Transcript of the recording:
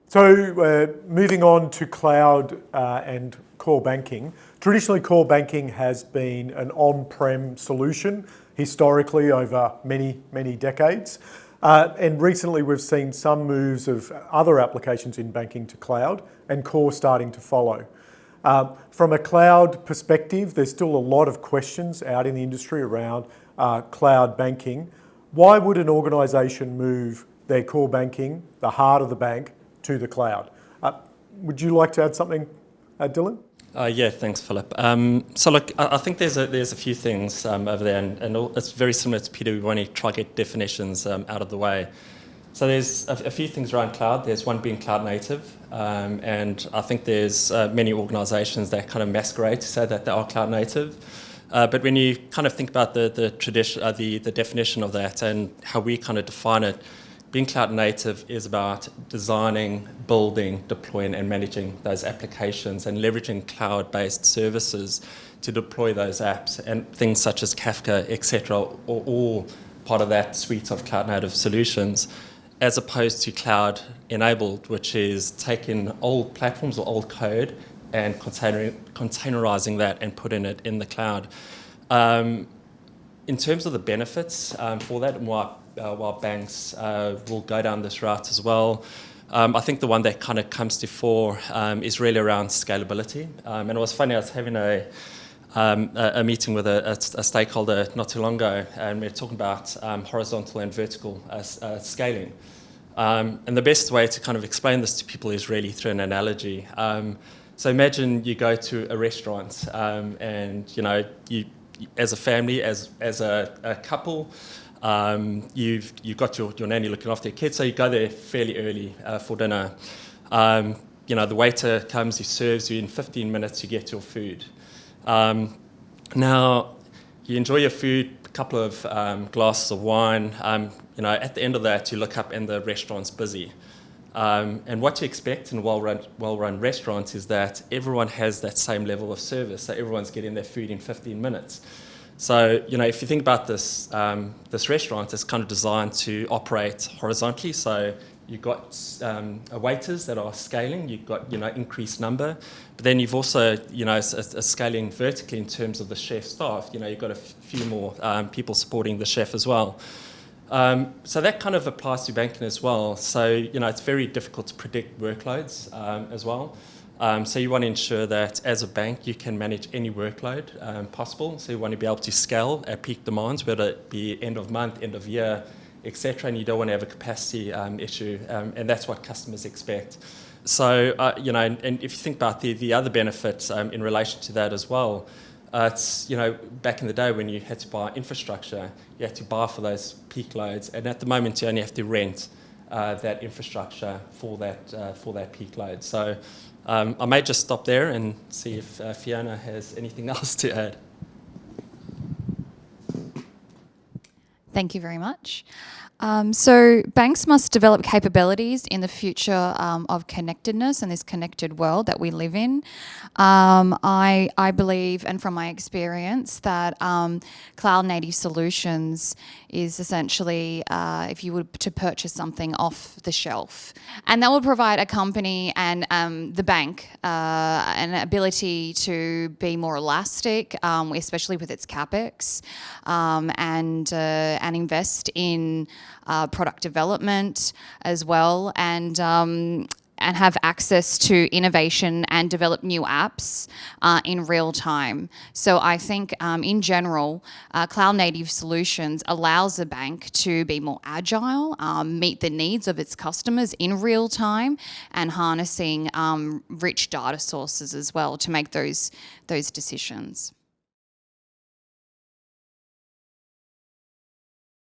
So moving on to cloud and core banking. Traditionally, core banking has been an on-prem solution historically over many, many decades. And recently we've seen some moves of other applications in banking to cloud and core starting to follow. From a cloud perspective, there's still a lot of questions out in the industry around cloud banking. Why would an organisation move their core banking, the heart of the bank, to the cloud? Would you like to add something, Dylan? Yeah, thanks, Phillip. So look, I think there's a few things over there, and it's very similar to Peter. We want to try to get definitions out of the way. So there's a few things around cloud. There's one being cloud native, and I think there's many organisations that kind of masquerade to say that they are cloud native. But when you kind of think about the definition of that and how we kind of define it, being cloud native is about designing, building, deploying and managing those applications and leveraging cloud-based services to deploy those apps, and things such as Kafka, etc., are all part of that suite of cloud native solutions, as opposed to cloud enabled, which is taking old platforms or old code and containerizing that and putting it in the cloud. In terms of the benefits for that, and while banks will go down this route as well, I think the one that kind of comes to fore is really around scalability. And it was funny, I was having a meeting with a stakeholder not too long ago, and we were talking about horizontal and vertical scaling. And the best way to kind of explain this to people is really through an analogy. So imagine you go to a restaurant and you as a family, as a couple, you've got your nanny looking after your kids, so you go there fairly early for dinner. The waiter comes, he serves you. In 15 minutes, you get your food. Now, you enjoy your food, a couple of glasses of wine. At the end of that, you look up and the restaurant's busy. And what you expect in a well-run restaurant is that everyone has that same level of service, so everyone's getting their food in 15 minutes. So, if you think about this restaurant, it's kind of designed to operate horizontally. So you've got waiters that are scaling, you've got, increased number, but then you've also, a scaling vertically in terms of the chef staff. You've got a few more people supporting the chef as well. So that kind of applies to banking as well. So, it's very difficult to predict workloads as well. So you want to ensure that as a bank, you can manage any workload possible. So you want to be able to scale at peak demands, whether it be end of month, end of year, etc. And you don't want to have a capacity issue, and that's what customers expect. So, and if you think about the other benefits in relation to that as well, it's, back in the day when you had to buy infrastructure, you had to buy for those peak loads, and at the moment you only have to rent that infrastructure for that peak load. So I may just stop there and see if Fiona has anything else to add. Thank you very much. So banks must develop capabilities in the future of connectedness and this connected world that we live in. I believe, and from my experience, that cloud native solutions is essentially if you were to purchase something off the shelf. And that will provide a company and the bank an ability to be more elastic, especially with its CapEx, and invest in product development as well, and have access to innovation and develop new apps in real time. So I think in general, cloud native solutions allows a bank to be more agile, meet the needs of its customers in real time, and harnessing rich data sources as well to make those decisions.